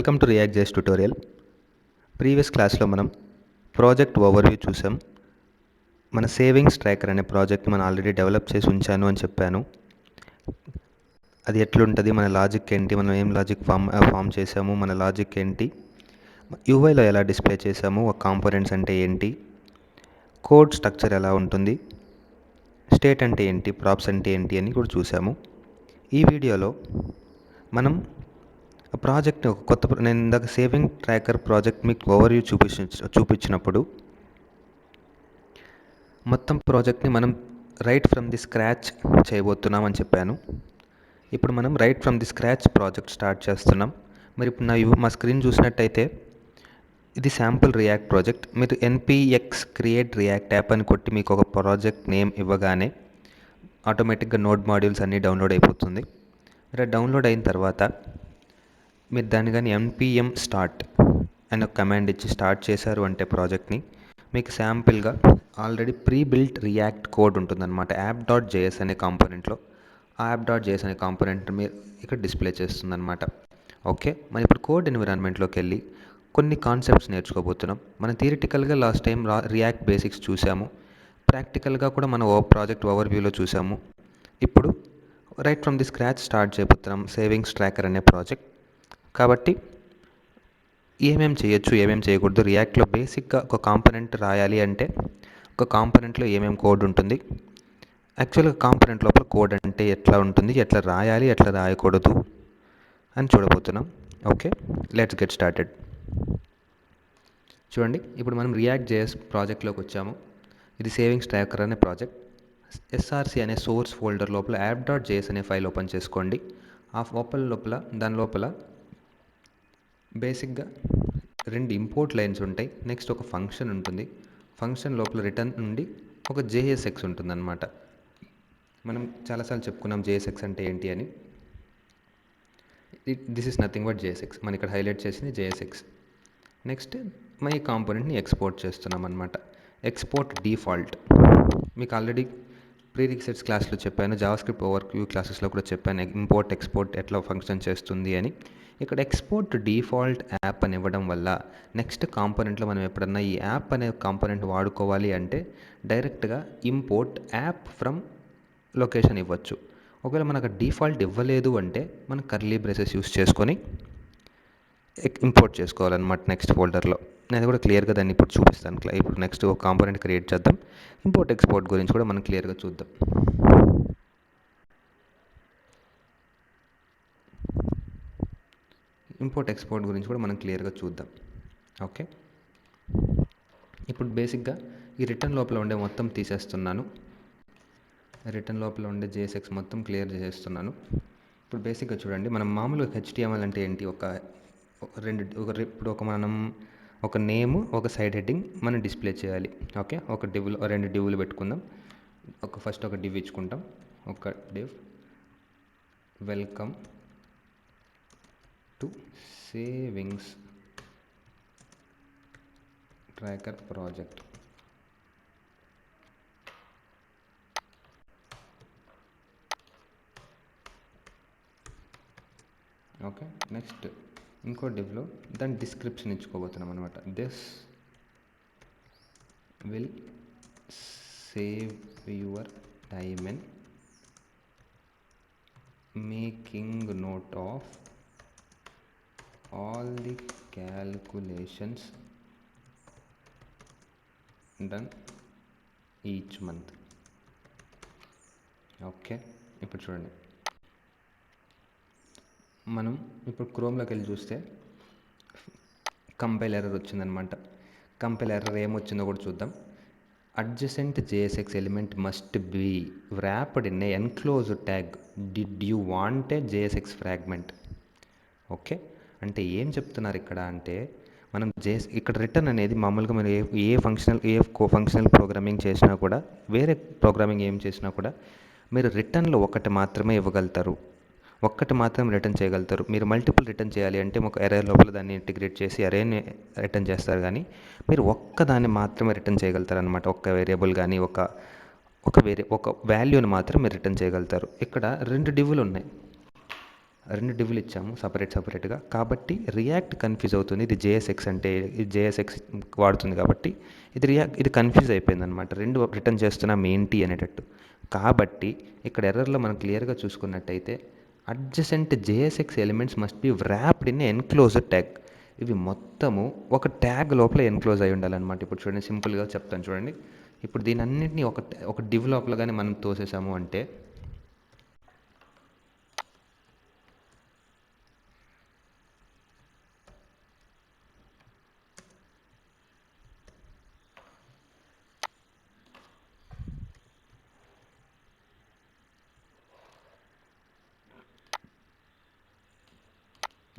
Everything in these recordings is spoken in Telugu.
Welcome to react JS tutorial. Previous క్లాస్లో మనం ప్రాజెక్ట్ ఓవర్వ్యూ చూసాం. మన సేవింగ్స్ ట్రాకర్ అనే ప్రాజెక్ట్ మనం ఆల్రెడీ డెవలప్ చేసి ఉంచాను అని చెప్పాను. అది ఎట్లుంటుంది, మన లాజిక్ ఏంటి, మనం ఏం లాజిక్ ఫామ్ చేసాము, మన లాజిక్ ఏంటి, యూఐలో ఎలా డిస్ప్లే చేసాము, ఒక కాంపోనెంట్స్ అంటే ఏంటి, కోడ్ స్ట్రక్చర్ ఎలా ఉంటుంది, స్టేట్ అంటే ఏంటి, ప్రాప్స్ అంటే ఏంటి అని కూడా చూసాము. ఈ వీడియోలో మనం ప్రాజెక్ట్ నేను ఇందాక సేవింగ్ ట్రాకర్ ప్రాజెక్ట్ మీకు ఓవర్వ్యూ చూపించినప్పుడు మొత్తం ప్రాజెక్ట్ని మనం రైట్ ఫ్రమ్ ది స్క్రాచ్ చేయబోతున్నాం అని చెప్పాను. ఇప్పుడు మనం right from the scratch project start చేస్తున్నాం. మరి ఇప్పుడు మా స్క్రీన్ చూసినట్టయితే ఇది శాంపుల్ రియాక్ట్ ప్రాజెక్ట్. మీరు ఎన్పిఎక్స్ క్రియేట్ రియాక్ట్ యాప్ అని కొట్టి మీకు ఒక ప్రాజెక్ట్ నేమ్ ఇవ్వగానే ఆటోమేటిక్గా నోడ్ మాడ్యూల్స్ అన్నీ డౌన్లోడ్ అయిపోతుంది. ఇలా డౌన్లోడ్ అయిన తర్వాత మీరు దాన్ని కానీ npm స్టార్ట్ అని ఒక కమాండ్ ఇచ్చి స్టార్ట్ చేశారు అంటే ప్రాజెక్ట్ని, మీకు శాంపిల్గా already pre built React code ఉంటుందన్నమాట app.js అనే కాంపోనెంట్లో. ఆ app.js అనే కాంపోనెంట్ మీరు ఇక్కడ డిస్ప్లే చేస్తుందన్నమాట. ఓకే, మనం ఇప్పుడు కోడ్ ఎన్విరాన్మెంట్లోకి వెళ్ళి కొన్ని కాన్సెప్ట్స్ నేర్చుకోబోతున్నాం. మనం థియరిటికల్గా లాస్ట్ టైం రియాక్ట్ బేసిక్స్ చూసాము, ప్రాక్టికల్గా కూడా మనం ప్రాజెక్ట్ ఓవర్వ్యూలో చూసాము. ఇప్పుడు right from the scratch start చేయబోతున్నాం సేవింగ్స్ ట్రాకర్ అనే ప్రాజెక్ట్. కాబట్టి ఏమేమి చేయొచ్చు, ఏమేమి చేయకూడదు, రియాక్ట్లో బేసిక్గా ఒక కాంపోనెంట్ రాయాలి అంటే ఒక కాంపోనెంట్లో ఏమేమి కోడ్ ఉంటుంది, యాక్చువల్గా కాంపోనెంట్ లోపల కోడ్ అంటే ఎట్లా ఉంటుంది, ఎట్లా రాయాలి, ఎట్లా రాయకూడదు అని చూడబోతున్నాం. Okay, let's get started. చూడండి, ఇప్పుడు మనం రియాక్ట్ జేఎస్ ప్రాజెక్ట్లోకి వచ్చాము. ఇది సేవింగ్స్ ట్రాకర్ అనే ప్రాజెక్ట్. ఎస్ఆర్సి అనే సోర్స్ ఫోల్డర్ లోపల app.js అనే ఫైల్ ఓపెన్ చేసుకోండి. ఆ దాని లోపల బేసిక్గా 2 ఇంపోర్ట్ లైన్స్ ఉంటాయి. నెక్స్ట్ ఒక ఫంక్షన్ ఉంటుంది. ఫంక్షన్ లోపల రిటర్న్ నుండి ఒక JSX ఉంటుందన్నమాట. మనం చాలాసార్లు చెప్పుకున్నాం JSX అంటే ఏంటి అని. This is nothing but JSX. మనం ఇక్కడ హైలైట్ చేసింది JSX. నెక్స్ట్ ఈ కాంపోనెంట్ని ఎక్స్పోర్ట్ చేస్తున్నాం అనమాట. ఎక్స్పోర్ట్ డిఫాల్ట్ మీకు ఆల్రెడీ ప్రీరిక్సెట్స్ క్లాస్లో చెప్పాను, జావాస్క్రిప్ట్ ఓవర్వ్యూ క్లాసెస్లో కూడా చెప్పాను ఇంపోర్ట్ ఎక్స్పోర్ట్ ఎట్లా ఫంక్షన్ చేస్తుంది అని. ఇక్కడ ఎక్స్పోర్ట్ డిఫాల్ట్ యాప్ అని ఇవ్వడం వల్ల నెక్స్ట్ కాంపోనెంట్లో మనం ఎప్పుడన్నా ఈ యాప్ అనే కాంపోనెంట్ వాడుకోవాలి అంటే డైరెక్ట్గా ఇంపోర్ట్ యాప్ ఫ్రమ్ లొకేషన్ ఇవ్వచ్చు. ఒకవేళ మనకు డిఫాల్ట్ ఇవ్వలేదు అంటే మనం కర్లీ బ్రేసెస్ యూస్ చేసుకొని ఇంపోర్ట్ చేసుకోవాలన్నమాట నెక్స్ట్ ఫోల్డర్లో. నేను కూడా క్లియర్గా దాన్ని ఇప్పుడు చూపిస్తాను. ఇప్పుడు నెక్స్ట్ ఒక కాంపోనెంట్ క్రియేట్ చేద్దాం. ఇంపోర్ట్ ఎక్స్పోర్ట్ గురించి కూడా మనం క్లియర్గా చూద్దాం. ఇంపోర్ట్ ఎక్స్పోర్ట్ గురించి కూడా మనం క్లియర్గా చూద్దాం. ఓకే, ఇప్పుడు బేసిక్గా ఈ రిటర్న్ లోపల ఉండే మొత్తం తీసేస్తున్నాను. రిటర్న్ లోపల ఉండే JSX మొత్తం క్లియర్ చేసేస్తున్నాను. ఇప్పుడు బేసిక్గా చూడండి, మనం మామూలుగా HTML అంటే ఏంటి, మనం ఒక నేమ్, ఒక సైడ్ హెడ్డింగ్ మనం డిస్ప్లే చేయాలి. ఓకే, ఒక డివ్లో 2 డివ్లు పెట్టుకుందాం. ఫస్ట్ ఒక డివ్ ఇచ్చుకుంటాం. ఒక div welcome to savings tracker project. Okay, next ఇంకో డివ్లో దాని డిస్క్రిప్షన్ ఇచ్చుకోబోతున్నాం అనమాట. This will save your time in making note of all the calculations done each month. Okay, ఇప్పుడు చూడండి, మనం ఇప్పుడు క్రోమ్లోకి వెళ్ళి చూస్తే కంపైల్ ఎర్రర్ వచ్చిందనమాట. కంపైల్ ఎర్రర్ ఏమొచ్చిందో కూడా చూద్దాం. adjacent JSX element must be wrapped in a enclosed tag. Did you want a JSX fragment? Okay, అంటే ఏం చెప్తున్నారు ఇక్కడ అంటే మనం ఇక్కడ రిటర్న్ అనేది మామూలుగా మనం ఏ ఫంక్షనల్ ప్రోగ్రామింగ్ చేసినా కూడా, వేరే ప్రోగ్రామింగ్ ఏం చేసినా కూడా మీరు రిటర్న్లో ఒకటి మాత్రమే ఇవ్వగలుగుతారు, ఒక్కటి మాత్రం రిటర్న్ చేయగలుగుతారు. మీరు మల్టిపుల్ రిటర్న్ చేయాలి అంటే ఒక అరే లోపల దాన్ని ఇంటిగ్రేట్ చేసి అరేని రిటర్న్ చేస్తారు, కానీ మీరు ఒక్కదాన్ని మాత్రమే రిటర్న్ చేయగలుగుతారు అనమాట. ఒక్క వేరియబుల్ కానీ ఒక వాల్యూని మాత్రం మీరు రిటర్న్ చేయగలుగుతారు. ఇక్కడ 2 డివ్లు ఉన్నాయి. రెండు డివ్లు ఇచ్చాము సపరేట్గా, కాబట్టి రియాక్ట్ కన్ఫ్యూజ్ అవుతుంది. ఇది జేఎస్ఎక్స్ అంటే ఇది జేఎస్ఎక్స్ వాడుతుంది కాబట్టి ఇది కన్ఫ్యూజ్ అయిపోయింది అనమాట. రెండు రిటర్న్ చేస్తున్నాం ఏంటి అనేటట్టు. కాబట్టి ఇక్కడ ఎర్రర్లో మనం క్లియర్గా చూసుకున్నట్టయితే adjacent JSX elements must be wrapped in enclosed tag. ఇవి మొత్తము ఒక ట్యాగ్ లోపల ఎన్క్లోజ్ అయి ఉండాలన్నమాట. ఇప్పుడు చూడండి, సింపుల్గా చెప్తాను చూడండి. ఇప్పుడు దీని అన్నింటినీ ఒక డివ్ లోపల కానీ మనం తోసేసాము అంటే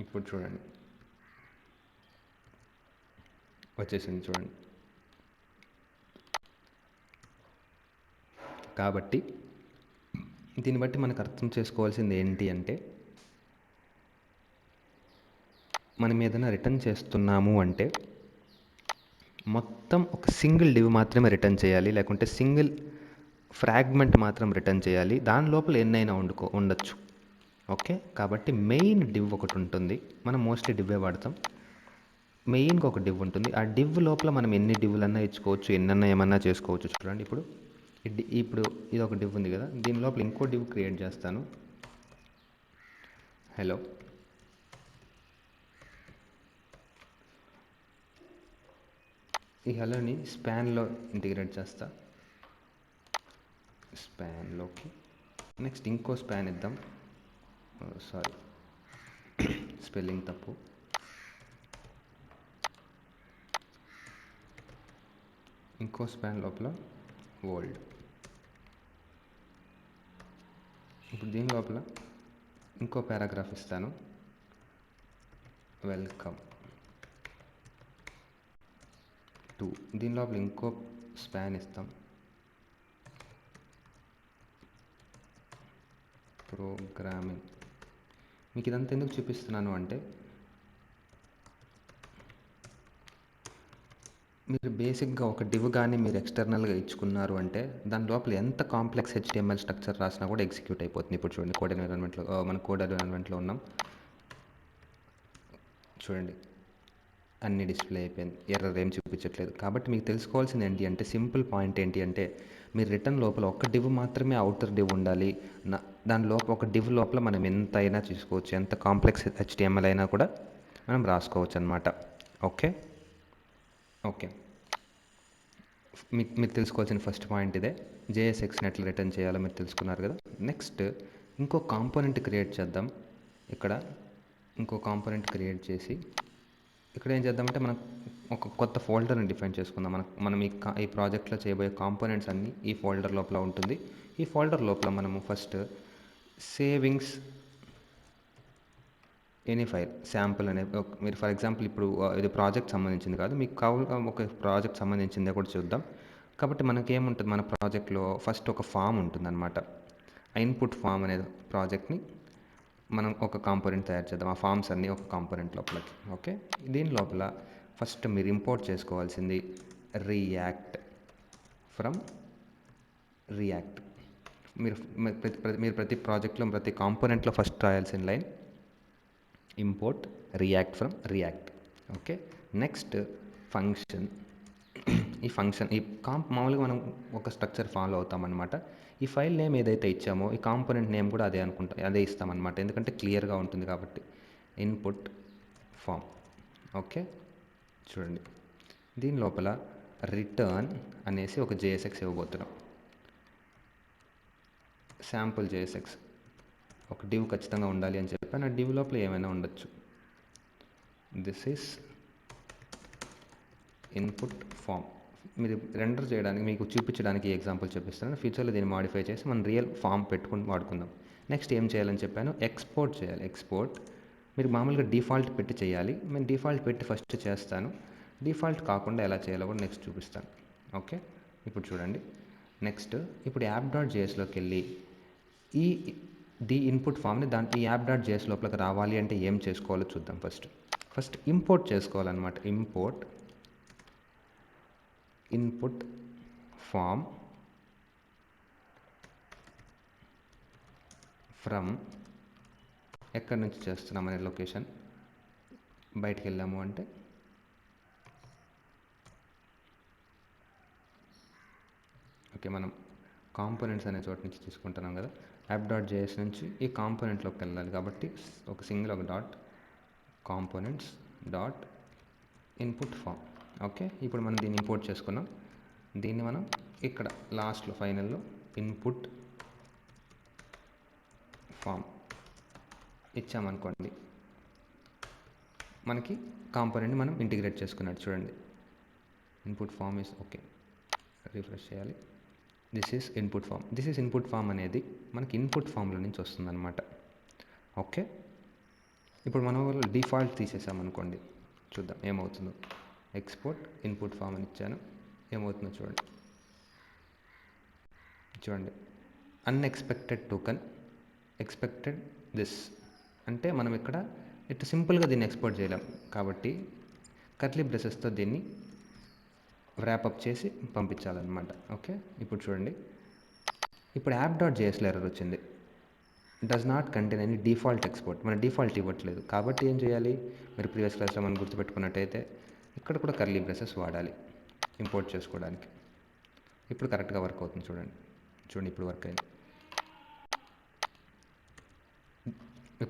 ఇప్పుడు చూడండి వచ్చేసింది చూడండి. కాబట్టి దీన్ని బట్టి మనకు అర్థం చేసుకోవాల్సింది ఏంటి అంటే, మనం ఏదైనా రిటర్న్ చేస్తున్నాము అంటే మొత్తం ఒక సింగిల్ డివ్ మాత్రమే రిటర్న్ చేయాలి, లేకుంటే సింగిల్ ఫ్రాగ్మెంట్ మాత్రం రిటర్న్ చేయాలి. దాని లోపల ఎన్నైనా ఉండొచ్చు. ఓకే, కాబట్టి మెయిన్ డివ్ ఒకటి ఉంటుంది. మనం మోస్ట్లీ డివ్వే వాడతాం. మెయిన్గా ఒక డివ్ ఉంటుంది. ఆ డివ్ లోపల మనం ఎన్ని డివ్లన్నా ఇచ్చుకోవచ్చు, ఎన్నన్నా ఏమన్నా చేసుకోవచ్చు. చూడండి, ఇప్పుడు ఇది ఒక డివ్ ఉంది కదా, దీని లోపల ఇంకో డివ్ క్రియేట్ చేస్తాను. హలో, ఈ హలోని స్పాన్లో ఇంటిగ్రేట్ చేస్తా. స్పాన్లోకి నెక్స్ట్ ఇంకో స్పాన్ ఇద్దాం. సారీ, స్పెల్లింగ్ తప్పు. ఇంకో స్పాన్ లోపల వరల్డ్. ఇప్పుడు దీని లోపల ఇంకో పారాగ్రాఫ్ ఇస్తాను, వెల్కమ్ టు. దీని లోపల ఇంకో స్పాన్ ఇస్తాం, ప్రోగ్రామింగ్. మీకు ఇదంతా ఎందుకు చూపిస్తున్నాను అంటే, మీరు బేసిక్గా ఒక డివ్ కానీ మీరు ఎక్స్టర్నల్గా ఇచ్చుకున్నారు అంటే దాని లోపల ఎంత కాంప్లెక్స్ హెచ్టిఎంఎల్ స్ట్రక్చర్ రాసినా కూడా ఎగ్జిక్యూట్ అయిపోతుంది. ఇప్పుడు చూడండి, కోడ్ ఎన్విరాన్మెంట్లో మన కోడ్ ఎన్విరాన్మెంట్లో ఉన్నాం. చూడండి, అన్ని డిస్ప్లే అయిపోయింది, ఎర్రర్ ఏం చూపించట్లేదు. కాబట్టి మీకు తెలుసుకోవాల్సింది ఏంటి అంటే, సింపుల్ పాయింట్ ఏంటి అంటే, మీరు రిటర్న్ లోపల ఒక డివ్ మాత్రమే అవుటర్ డివ్ ఉండాలి. దాని లోపల ఒక డివ్ లోపల మనం ఎంత అయినా చూసుకోవచ్చు, ఎంత కాంప్లెక్స్ హెచ్టిఎంఎల్ అయినా కూడా మనం రాసుకోవచ్చు అనమాట. ఓకే ఓకే మీరు తెలుసుకోవాల్సిన ఫస్ట్ పాయింట్ ఇదే. జేఎస్ఎక్స్ని ఎట్లా రిటర్న్ చేయాలో మీరు తెలుసుకున్నారు కదా. నెక్స్ట్ ఇంకో కాంపోనెంట్ క్రియేట్ చేద్దాం. ఇక్కడ ఇంకో కాంపోనెంట్ క్రియేట్ చేసి ఇక్కడ ఏం చేద్దామంటే, మనం ఒక కొత్త ఫోల్డర్ని డిఫైన్ చేసుకుందాం. మనం ఈ ప్రాజెక్ట్లో చేయబోయే కాంపోనెంట్స్ అన్నీ ఈ ఫోల్డర్ లోపల ఉంటుంది. ఈ ఫోల్డర్ లోపల మనము first savings any file sample అనే మీరు ఫర్ ఎగ్జాంపుల్ ఇప్పుడు ఇది ప్రాజెక్ట్ సంబంధించింది కాదు, మీకు కావాల ఒక ప్రాజెక్ట్ సంబంధించిందే కూడా చూద్దాం. కాబట్టి మనకేముంటుంది, మన ప్రాజెక్ట్లో ఫస్ట్ ఒక ఫామ్ ఉంటుందన్నమాట. ఆ ఇన్పుట్ ఫామ్ అనే ప్రాజెక్ట్ని మనం ఒక కాంపోనెంట్ తయారు చేద్దాం. ఆ ఫామ్స్ అన్నీ ఒక కాంపోనెంట్ లోపలకి. ఓకే, దీని లోపల ఫస్ట్ మీరు ఇంపోర్ట్ చేసుకోవాల్సింది రియాక్ట్ ఫ్రమ్ రియాక్ట్. మీరు ప్రతి ప్రాజెక్ట్లో ప్రతి కాంపోనెంట్లో ఫస్ట్ రాయాల్సిన line import React from React. Okay, next function. ఈ మామూలుగా మనం ఒక స్ట్రక్చర్ ఫాలో అవుతామన్నమాట. ఈ ఫైల్ నేమ్ ఏదైతే ఇచ్చామో ఈ కాంపోనెంట్ నేమ్ కూడా అదే ఇస్తామన్నమాట, ఎందుకంటే క్లియర్గా ఉంటుంది కాబట్టి. Input form. ఓకే, చూడండి, దీని లోపల రిటర్న్ అనేసి ఒక జేఎస్ఎక్స్ ఇవ్వబోతున్నాం, శాంపుల్ జేఎస్ఎక్స్. ఒక డివ్ ఖచ్చితంగా ఉండాలి అని చెప్పాను. ఆ డివ్ లోపల ఏమైనా ఉండొచ్చు. This is input form. మీరు రెండర్ చేయడానికి, మీకు చూపించడానికి ఎగ్జాంపుల్ చూపిస్తాను. ఫ్యూచర్లో దీన్ని మాడిఫై చేసి మనం రియల్ ఫామ్ పెట్టుకుని వాడుకుందాం. నెక్స్ట్ ఏం చేయాలని చెప్పాను, ఎక్స్పోర్ట్ చేయాలి. ఎక్స్పోర్ట్ మీరు మామూలుగా డిఫాల్ట్ పెట్టి చేయాలి. నేను డిఫాల్ట్ పెట్టి ఫస్ట్ చేస్తాను. డిఫాల్ట్ కాకుండా ఎలా చేయాలో కూడా నెక్స్ట్ చూపిస్తాను. ఓకే, ఇప్పుడు చూడండి. నెక్స్ట్ ఇప్పుడు యాప్ డాట్ జేఎస్లోకి వెళ్ళి ది ఇన్పుట్ ఫామ్ని ఈ యాప్ డాట్ జేఎస్ లోపలికి రావాలి అంటే ఏం చేసుకోవాలో చూద్దాం. ఫస్ట్ ఇంపోర్ట్ చేసుకోవాలన్నమాట. ఇంపోర్ట్ ఇన్పుట్ ఫామ్ ఫ్రమ్ ఎక్కడి నుంచి చేస్తున్నాం అనే లొకేషన్ బయటికి వెళ్ళాము అంటే ఓకే, మనం కాంపోనెంట్స్ అనే చోటు నుంచి తీసుకుంటున్నాం కదా, యాప్ డాట్ జేఎస్ నుంచి ఈ కాంపోనెంట్లోకి వెళ్ళాలి కాబట్టి ఒక సింగిల్ ఒక dot components dot input form. Okay, ఇప్పుడు మనం దీన్ని ఇంపోర్ట్ చేసుకున్నాం. దీన్ని మనం ఇక్కడ లాస్ట్లో ఫైనల్లో ఇన్పుట్ ఫామ్ ఇచ్చామనుకోండి, మనకి కాంపోనెంట్ మనం ఇంటిగ్రేట్ చేసుకున్నట్టు. చూడండి, input form is okay. Refresh చేయాలి. దిస్ ఈజ్ ఇన్పుట్ ఫామ్ అనేది మనకి ఇన్పుట్ ఫామ్లో నుంచి వస్తుందన్నమాట. ఓకే, ఇప్పుడు మనం డిఫాల్ట్ తీసేసామనుకోండి, చూద్దాం ఏమవుతుందో. ఎక్స్పోర్ట్ ఇన్పుట్ ఫామ్ అని ఇచ్చాను, ఏమవుతుందో చూడండి. అన్ఎక్స్పెక్టెడ్ టోకెన్ ఎక్స్పెక్టెడ్ దిస్ అంటే మనం ఇక్కడ ఇట్లా సింపుల్గా దీన్ని ఎక్స్పోర్ట్ చేయలేం కాబట్టి కర్లీ బ్రేసెస్తో దీన్ని ర్యాపప్ చేసి పంపించాలన్నమాట. ఓకే, ఇప్పుడు చూడండి, ఇప్పుడు యాప్ డాట్ జేఎస్లో ఎర్రర్ వచ్చింది. Does not contain any default export, మన డిఫాల్ట్ ఇవ్వట్లేదు కాబట్టి ఏం చేయాలి, మీరు ప్రీవియస్ క్లాస్లో మనం గుర్తుపెట్టుకున్నట్టయితే ఇక్కడ కూడా కర్లీ బ్రేసెస్ వాడాలి ఇంపోర్ట్ చేసుకోవడానికి. ఇప్పుడు కరెక్ట్గా వర్క్ అవుతుంది. చూడండి ఇప్పుడు వర్క్ అయింది.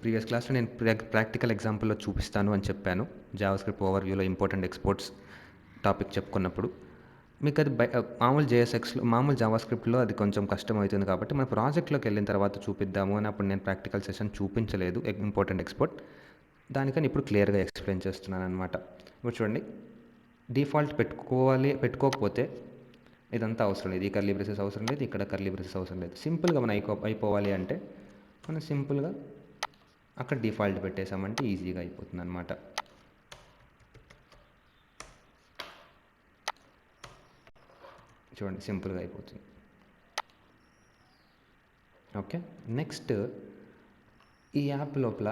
ప్రీవియస్ క్లాస్లో నేను ప్రాక్టికల్ ఎగ్జాంపుల్లో చూపిస్తాను అని చెప్పాను, జావాస్క్రిప్ట్ ఓవర్వ్యూలో ఇంపార్టెంట్ ఎక్స్పోర్ట్స్ టాపిక్ చెప్పుకున్నప్పుడు. మీకు అది మామూలు జేఎస్ఎక్స్లో మామూలు జావాస్క్రిప్ట్లో అది కొంచెం కష్టం అవుతుంది కాబట్టి మన ప్రాజెక్ట్లోకి వెళ్ళిన తర్వాత చూపిద్దాము అని అప్పుడు నేను ప్రాక్టికల్ సెషన్ చూపించలేదు ఇంపార్టెంట్ ఎక్స్పోర్ట్, దానికని ఇప్పుడు క్లియర్గా ఎక్స్ప్లెయిన్ చేస్తున్నాను అనమాట. ఇప్పుడు చూడండి, డిఫాల్ట్ పెట్టుకోకపోతే ఇదంతా అవసరం లేదు, ఈ కర్లీ బ్రేసెస్ అవసరం లేదు, ఇక్కడ కర్లీ బ్రేసెస్ అవసరం లేదు. సింపుల్గా మనం అయిపోవాలి అంటే మనం సింపుల్గా అక్కడ డిఫాల్ట్ పెట్టేసామంటే ఈజీగా అయిపోతుంది అనమాట. చూడండి, సింపుల్గా అయిపోతుంది. ఓకే, నెక్స్ట్ ఈ యాప్ లోపల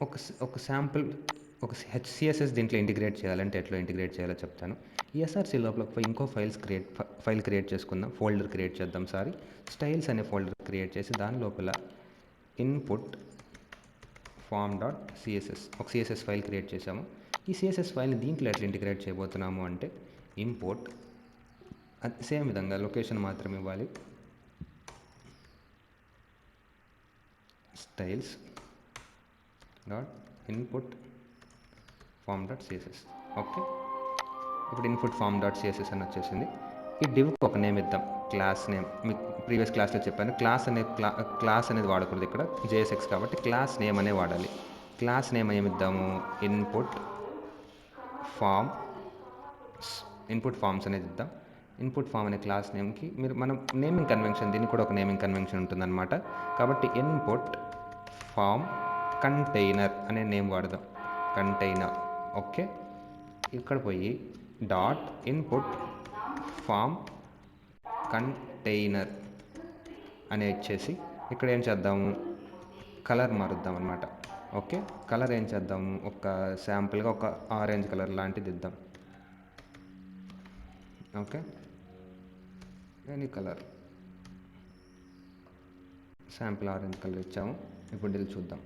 ఒక శాంపుల్ ఒక హెచ్సిఎస్ఎస్ దీంట్లో ఇంటిగ్రేట్ చేయాలంటే ఎట్లా ఇంటిగ్రేట్ చేయాలో చెప్తాను. ఈఎస్ఆర్సి లోపల ఇంకో ఫైల్ క్రియేట్ చేసుకుందాం, ఫోల్డర్ క్రియేట్ చేద్దాం. స్టైల్స్ అనే ఫోల్డర్ క్రియేట్ చేసి దాని లోపల ఇన్పుట్ ఫామ్ డాట్ సిఎస్ఎస్ ఒక సిఎస్ఎస్ ఫైల్ క్రియేట్ చేసాము. ఈ సిఎస్ఎస్ ఫైల్ని దీంట్లో ఎట్లా ఇంటిగ్రేట్ చేయబోతున్నాము అంటే ఇంపోర్ట్, సేమ్ విధంగా లొకేషన్ మాత్రం ఇవ్వాలి, styles dot input form dot CSS. Okay, ఇప్పుడు ఇన్పుట్ ఫామ్ డాట్ సిఎస్ఎస్ అని వచ్చేసింది. ఈ డివ్కి ఒక నేమ్ ఇద్దాం, క్లాస్ నేమ్. మీకు ప్రీవియస్ క్లాస్లో చెప్పాను, క్లాస్ అనేది వాడకూడదు ఇక్కడ జేఎస్ఎక్స్ కాబట్టి క్లాస్ నేమ్ అనే వాడాలి. క్లాస్ నేమ్ ఏమిద్దాము, ఇన్పుట్ ఫామ్స్ అనేది ఇద్దాం. ఇన్పుట్ ఫామ్ అనే క్లాస్ నేమ్కి మనం నేమింగ్ కన్వెన్షన్, దీనికి కూడా ఒక నేమింగ్ కన్వెన్షన్ ఉంటుందన్నమాట. కాబట్టి ఇన్పుట్ ఫామ్ కంటైనర్ అనే నేమ్ వాడదాం, కంటైనర్. ఓకే, ఇక్కడ పోయి డాట్ ఇన్పుట్ ఫామ్ కంటైనర్ అనే ఇచ్చేసి ఇక్కడ ఏం చేద్దాము, కలర్ మారుద్దాం అనమాట. ఓకే, కలర్ ఏం చేద్దాము, ఒక శాంపుల్గా ఒక ఆరెంజ్ కలర్ లాంటిది ఇద్దాం. Okay, any colour, sample orange colour ఇచ్చాము. ఇప్పుడు ఇది చూద్దాం.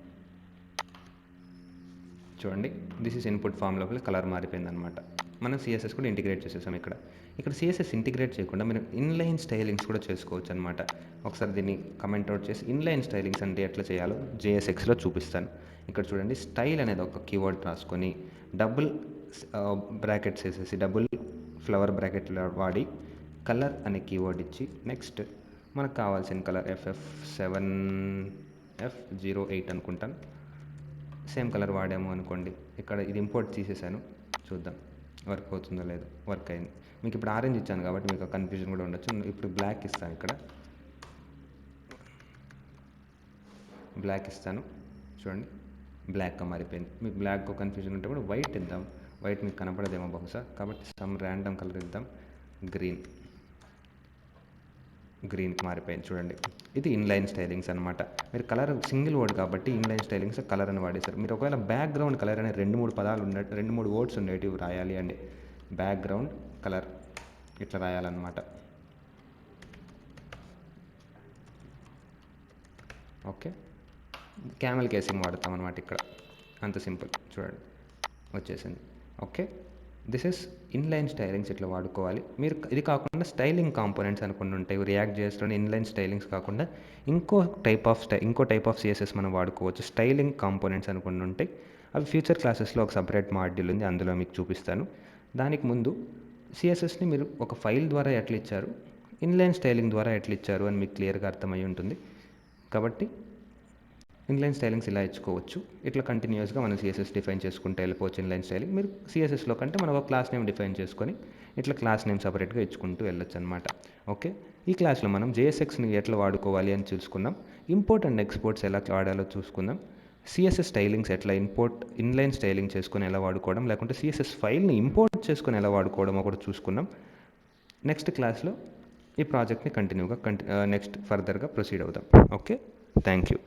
చూడండి, దిస్ ఈజ్ ఇన్పుట్ ఫామ్ లోపల కలర్ మారిపోయింది అనమాట. మనం సిఎస్ఎస్ కూడా ఇంటిగ్రేట్ చేసేసాం. ఇక్కడ సిఎస్ఎస్ ఇంటిగ్రేట్ చేయకుండా మనం ఇన్లైన్ స్టైలింగ్స్ కూడా చేసుకోవచ్చు అనమాట. ఒకసారి దీన్ని కమెంట్ అవుట్ చేసి ఇన్లైన్ స్టైలింగ్స్ అంటే ఎట్లా చేయాలో జేఎస్ఎక్స్లో చూపిస్తాను. ఇక్కడ చూడండి, స్టైల్ అనేది ఒక కీవర్డ్ రాసుకొని డబుల్ బ్రాకెట్స్ వేసేసి డబుల్ ఫ్లవర్ బ్రాకెట్ వాడి కలర్ అనే కీవర్డ్ ఇచ్చి నెక్స్ట్ మనకు కావాల్సిన కలర్ FF7F08 అనుకుంటాను, సేమ్ కలర్ వాడాము అనుకోండి. ఇక్కడ ఇది ఇంపోర్ట్ తీసేసాను, చూద్దాం వర్క్ అవుతుందో లేదో. వర్క్ అయింది. మీకు ఇప్పుడు ఆరెంజ్ ఇచ్చాను కాబట్టి మీకు కన్ఫ్యూజన్ కూడా ఉండొచ్చు. ఇప్పుడు బ్లాక్ ఇస్తాను, ఇక్కడ బ్లాక్ ఇస్తాను. చూడండి, బ్లాక్గా మారిపోయింది. మీకు బ్లాక్ కన్ఫ్యూజన్ ఉంటే కూడా వైట్ ఇద్దాం. వైట్ మీకు కనపడదేమో బహుశా, కాబట్టి సమ్ ర్యాండమ్ కలర్ ఇద్దాం, గ్రీన్కి మారిపోయింది. చూడండి, ఇది ఇన్లైన్ స్టైలింగ్స్ అనమాట. మీరు కలర్ సింగిల్ వర్డ్ కాబట్టి ఇన్లైన్ స్టైలింగ్స్ కలర్ అని వాడేశారు. మీరు ఒకవేళ బ్యాక్గ్రౌండ్ కలర్ అనే 2-3 వర్డ్స్ ఉండేటివి రాయాలి అండి. బ్యాక్గ్రౌండ్ కలర్ ఇట్లా రాయాలన్నమాట. ఓకే, క్యామెల్ కేసింగ్ వాడతాం అనమాట ఇక్కడ. అంత సింపుల్. చూడండి వచ్చేసింది. Okay, this is inline stylings ఇట్లా వాడుకోవాలి. మీరు ఇది కాకుండా స్టైలింగ్ కాంపోనెంట్స్ అనుకుని ఉంటాయి. రియాక్ట్ చేస్తూనే ఇన్లైన్ స్టైలింగ్స్ కాకుండా ఇంకో టైప్ ఆఫ్ సిఎస్ఎస్ మనం వాడుకోవచ్చు. స్టైలింగ్ కాంపోనెంట్స్ అనుకుని ఉంటాయి. అవి ఫ్యూచర్ క్లాసెస్లో ఒక సపరేట్ మాడ్యూల్ ఉంది, అందులో మీకు చూపిస్తాను. దానికి ముందు సిఎస్ఎస్ని మీరు ఒక ఫైల్ ద్వారా ఎట్లా ఇచ్చారు, ఇన్లైన్ స్టైలింగ్ ద్వారా ఎట్లా ఇచ్చారు అని మీకు క్లియర్గా అర్థమై ఉంటుంది. కాబట్టి ఇన్లైన్ స్టైలింగ్స్ ఇలా ఇచ్చుకోవచ్చు. ఇట్లా కంటిన్యూస్గా మనం సిఎస్ఎస్ డిఫైన్ చేసుకుంటే వెళ్ళిపోవచ్చు. ఇన్లైన్ స్టైలింగ్ మీరు సిఎస్ఎస్లో కంటే మనం ఒక క్లాస్ నేమ్ డిఫైన్ చేసుకొని ఇట్లా క్లాస్ నేమ్ సపరేట్గా ఇచ్చుకుంటూ వెళ్ళొచ్చు అనమాట. ఓకే, ఈ క్లాస్లో మనం జేఎస్ఎక్స్ని ఎట్లా వాడుకోవాలి అని చూసుకుందాం. ఇంపోర్ట్ అండ్ ఎక్స్పోర్ట్స్ ఎలా వాడాలో చూసుకుందాం. సిఎస్ఎస్ స్టైలింగ్స్ ఎట్లా ఇన్లైన్ స్టైలింగ్ చేసుకొని ఎలా వాడుకోవడం, లేకుంటే సిఎస్ఎస్ ఫైల్ని ఇంపోర్ట్ చేసుకొని ఎలా వాడుకోవడం ఒకటి చూసుకున్నాం. నెక్స్ట్ క్లాస్లో ఈ ప్రాజెక్ట్ని కంటిన్యూగా నెక్స్ట్ ఫర్దర్గా ప్రొసీడ్ అవుదాం. Okay, thank you.